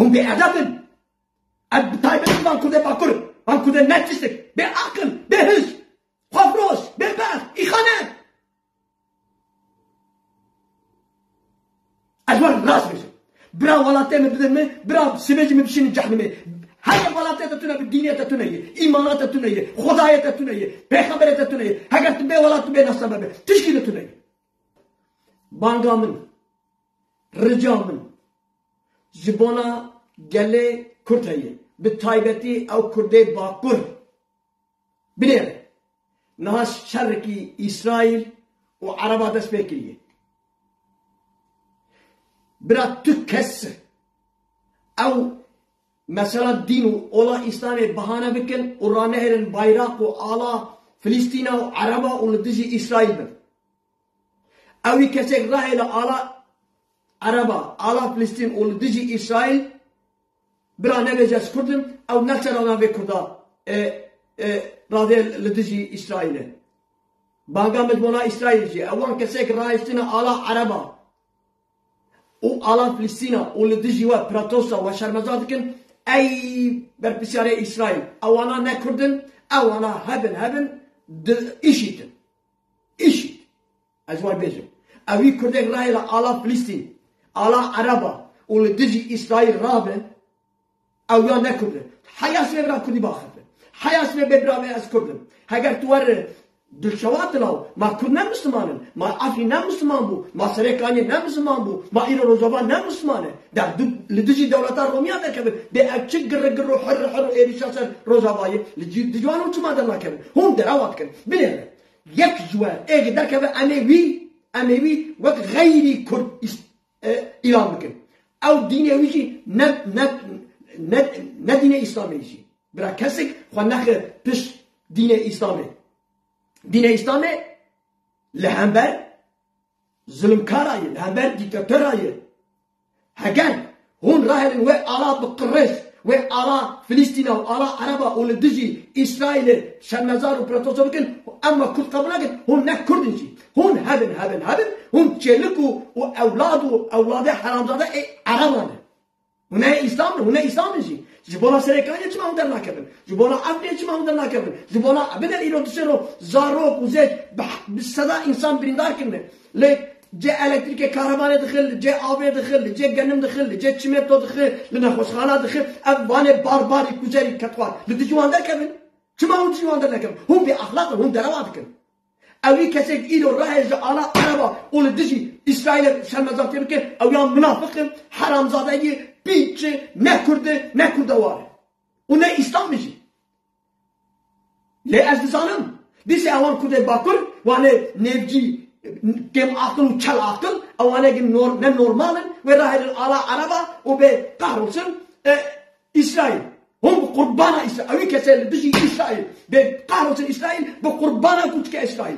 هم بأدب بتايبت من كده باكر من كده نتشتك بعقل بهز خفروس بباس إخانة أجوال راس بيجي برا ولا تيم بدمه برا سبيج مبشين جهنمه هاي ولا تتونا بالدينية تتونا إيمانات تتونا خداية تتونا بخبرة تتونا هكذا تبي ولا تبي نسمع به تشكيل تتونا بانغامن رجامن زبونا جلي كرتاية بتايبتي أو كردي باكر بنير ناس شرقي إسرائيل وعربة دسبيكية برا تكس أو مثلا دينو أولا إسلامي بهانا بكن ورانهرن بايراق وآلا فلسطين وعربة ولدجي إسرائيل بن أو يكسك راهي لآلا عربة آلا فلسطين ولدجي إسرائيل برا نبجاز كردن أو نكسر أنا بكردا راضي لدجي إسرائيل بانغا مدمونا إسرائيل جي أوان كسك راهي استنا آلا عربة وآلا فلسطين ولدجي وبراتوسا وشرمزاتكن أي بربسياري إسرائيل أوانا نكردن أوانا هبن إشيتن إشيت أجوال بيجن أوي كردن راهي لآلا فلسطين آلا عربة ولدجي إسرائيل رابن أو يا نكردن حياسنا برا كردي باخردن حياسنا ببرا بياس كردن هاگر توار دلشوات لاو ما كردنا مسلمانن ما أفرينا مسلمان بو ما سرقاني نا مسلمان بو ما إيران روزابا نا مسلمانه دا لدجي دولتا روميا دا كبر دا أكشك جر حر إيريشاسر روزاباي لدجوانو تما دلنا كبر هم دراوات كن بنير يك جوار إيه دا كبر أنا وي وقت غيري كرد إيران بكن أو ديني ويجي نه دین اسلامی جی برای کسی خونخ پش دین اسلامی لهمبر ظلمکارایه لهمبر دیکتاتورایه هگر هون راهن و آلا بقرش و آلا فلسطین و آلا عربا و لدجی اسرائیل شرمزار و پروتوسو بکن اما کرد قبول نکن هون نه کردن جی هون هبن هون چلک و اولاد حرامزاده عربانه هنا إسلام جي جبونا سرقانية چما هم در ناكبن جبونا أفريقيا چما هم در ناكبن جبونا بدل إيران تشرو زاروك وزيت بالصدا إنسان بريندار كنه لك جاء إلكتريك كهربانة دخل جاء آبية دخل جاء جنم دخل جاء چميتو دخل لنا خوشخانة دخل أفوانه بارباري كوزاري كتوار لدي جوان در كبن چما هم جوان در ناكبن هم بأخلاق هم دروات كن أوي كسيك إيرو راهج على عربة ولدجي إسرائيل شرمزاتي بكن أو يا منافق حرام زادگی بیچه نکرده واره و نه اسلام میشی لی از دزانم دیسی اوان کرده باکر وانه نفجی کم عقل و چل عقل اوانه نه نورمالن و راهج على عربة و به قهرسن إسرائيل هم قربانا إسرائيل أوي كسر لدجي إسرائيل بقهرسن إسرائيل بقربانا كتك إسرائيل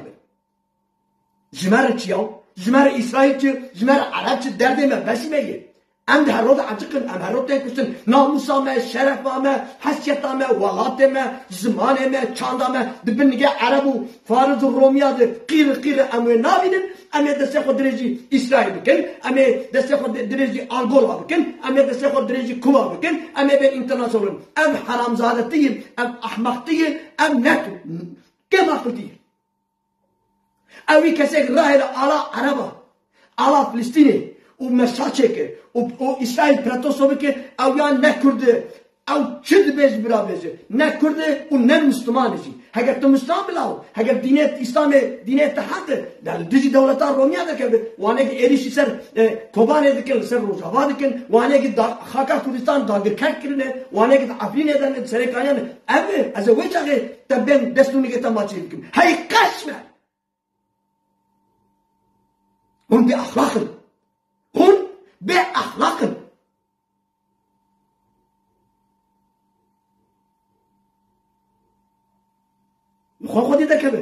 جمار تياو جمار إسرائيل جمار عرب درد ما بس مية أم هرود عجقن أم هرود تكوسن ناموسا ما شرف ما حسيت ما ولات ما زمان ما چاند ما دبنجا عربو فارس روميا ده قير أم نابين أم دستخو درجي إسرائيل بكن أم دستخو درجي أنغولا بكن أم دستخو درجي كوبا بكن أم بين إنترناسيونال أم حرام زادتين أم أحمقتين أم نتو كم أخلتين أوي كسر راهل على عربة على فلسطين ومشاكل وإسرائيل براتوسوبك أو يعني نكرد أو شد بيز برابز نكرد ونن مسلمانجي هجر تو مسلم بلاو هجر دينات إسلامي دينات حق ده دجي دولة روميا ده كده وانا إيريش سر كوبانة ده كده سر روجابا ده كده وانا كده خاكا كردستان داغر كده وانا كده عفرين ده سرقانيا أبى از وجهه تبين دستوني كده ما تشيلكم هاي قسمة هم بأخلاق خودی ده کبه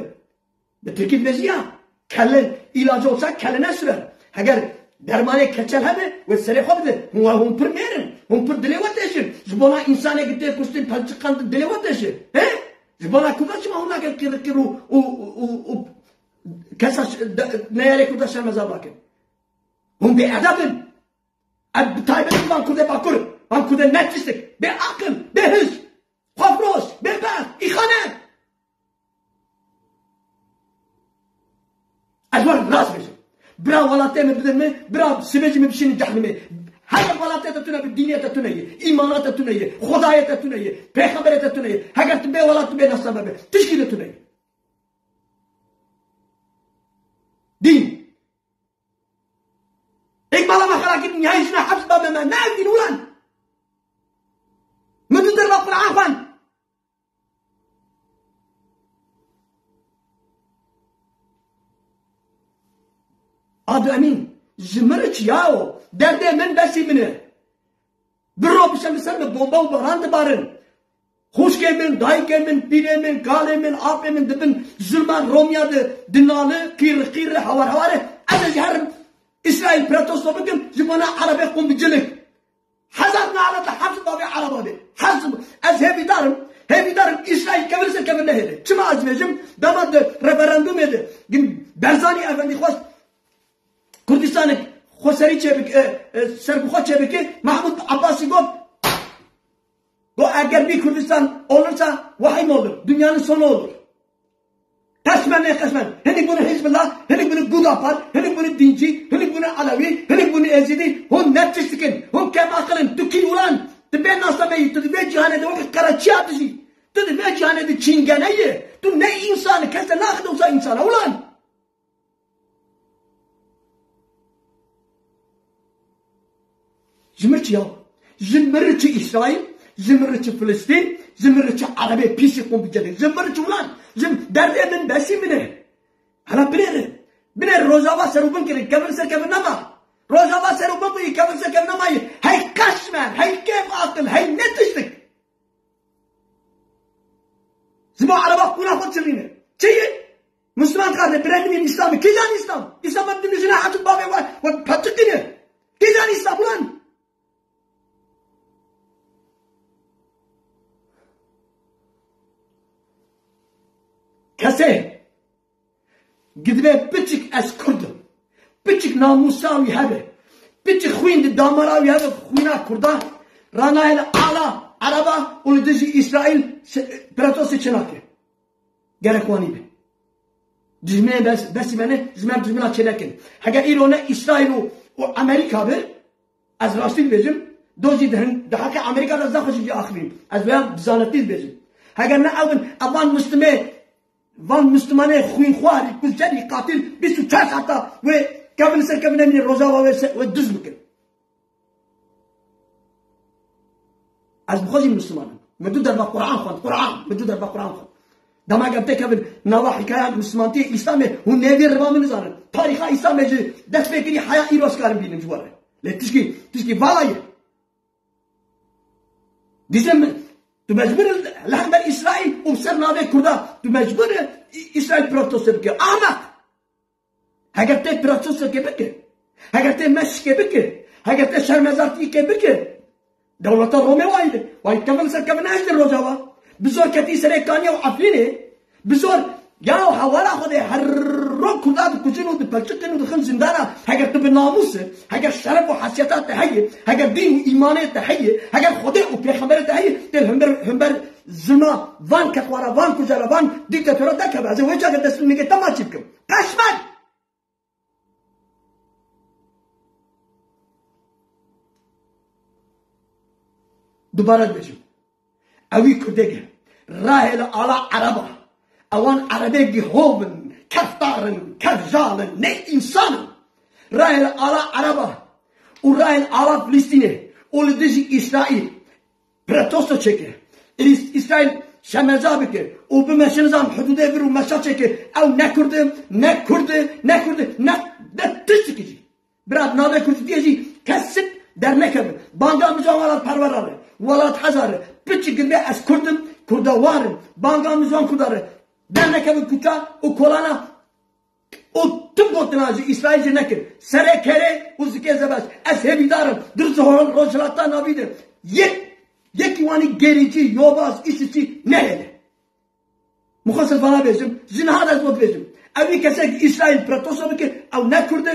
به ترکیب بزیا کله علاج olsa کله نسره اگر درمانه کچل همه و سری خوب ده هم پر میرن هم پر دلیواتشن زبانا انسانه گیته کستین پلچقان دلیواتشه زبانا کداش ما اونا کیرو و کساش نیاره کداش مزاباکه هم بأدب بتايبت من كده باكر Van kude netçistik. Be akıl, be hız. Kafros, be bas, ihane. Azvar rast beşim. Bra valatı mı bilir mi? Bra sibeci mi bişini cahmi. Her valatı da tüne bir diniyete tüneyi, imanata tüneyi, hudayete tüneyi, peygamberete tüneyi. Hagar be valatı be nasıl be. Tişkile tüneyi. Din. İkbala mahalakit nihayesine haps babama. Ne din ulan? Müdüdür ve Kur'an fan. Adı emin. Zımırıç yahu. Derde min besimini. Bir robişem sen bomba u barantı barın. Hoş gelmin, day gelmin, piremin, kalemin, afemin, dibin, zulman, romyadı, dinalı, kir, havarı. Aziz yarım, İsrail pratosu bugün, zımana Arabi kumbicilik. Hazar nalata, hapsı babi Arabi. Hapsı, az hevidarım, İsrail kevirse kevir nehedi. Çıma azmecim, damadı referandum edi. Berzani efendi hoş, Kurdistan'ı, Khoseri çebik, Serbukha çebiki, Mahmud Abbasi gop, bu eğer bir Kürdistan olursa vahim olur. Dünyanın sonu olur. Kaçmen. Henüz bunu Hizbullah, henüz bunu Gudapar, henüz bunu Dinci, henüz bunu Alavi, henüz bunu Ezidi. Hun netçistikin, hun kem akılın, tüki ulan. Tıbben nasameyi, tıdı ve cihanede o karaçı atışı. Tıdı ve cihanede çingeneyi. Tu ne insanı, kese nakıda olsa insana ulan. Zümrütçü ya. Zümrütçü İsrail. Zımırıcı Filistin, zımırıcı Arabi pisi kumbicede. Zımırıcı ulan. Derdemin besimini. Hala biner rozava serubun kiri. Kevir nama. Rozava serubun kiri. Kevir namayı. Hay kaşmen. Hay kef akıl. Hay netişlik. Zıma Araba kunafat çırını. Çeyi. Müslüman kardeş. Birendimin İslam'ı. Kizan İslam. İslam'ın dünüzüne hatun babi var. Patık dini. Kizan İslam ulan. Kese gidip biçik es Kurdum. Biçik namusavi hebe. Biçik huyindi damaravi hebe huyna Kurda. Rana ile ala araba onu dizi İsrail pratosu çenakı. Gerek vani be. Cizmeye besimene cizmeye çenekin. Haga İran'a İsrail o Amerika be. Az rastil bezim. Dozi dehin. Daha ki Amerika'da zahoşi bir akhirim. Az veya bizanetiz bezim. Haga ne alın aban Müslüme Van Müslümane huyinxuari, kuzceli, katil, bir su çay hatta ve kevine mini rozava ve düz mükün. Az bu kızım Müslümanım. Medud derba Kur'an, medud derba Kur'an. Dama gebte kevin nava hikayat Müslüman diye İslam'ı hu nevi rivamını zanın. Tariha İslam'ı dest bekiri haya iroskarım bilin juvarı. Le tişki valayı. Dizem Tu mecbur lahmer İsrail obser nave Kurda. Tu mecbur İsrail protesto bike. Ahmak. Hager te protesto ke bike. Hager te meş ke bike. Hager te şermezarti ke bike. Devleta Rome vaydı. Vay kevin ser kevin ajder rojava. Bizor keti serekani o afini. Bizor ya havala khode her Kurda kucinu de palçıkını de khın zindana. Hager te bir namus. Hager şeref ve hasiyata tehayyi. Hager din ve imanı tehayyi. Hager khode o peygamber tehayyi. Tel hember zina van kakwara van kujara van diktatörü de kebe. Az veca que teslimini ke tamam çıkım. Kaçman. Dubara diyeceğim. Avi kurdege. Rahel ala araba. Avan Arabi hoven, kaftarın, kafjalın, ne insanın. Rahel ala araba. O Rahel ala Filistin'e. O dizi İsrail. Protesto çeker. İsrail şemeza bike. O bu meşenizam hudude veru meşa çeker. Ev ne kurdu, ne tıştıkıcı. Biraz nade kurdu diyeci. Kesip dernek evi. Banga mücavalar parvararı. Valat hazarı. Pıçı gibi es kurdum. Kurda varım. Banga mücavan kurdarı. Dernek evi kuta. O kolana. O tüm kontinajı İsrailce nekir. Sere kere uzike zebes. Es hebidarım. Dırsı horon roşlatta nabidir. Yeki vani gerici, yobaz, işçi nerede? Muhasır bana bezim. Zinhar ezmot bezim. Evi kesek İsrail pratosu ki. Ev ne kurdu.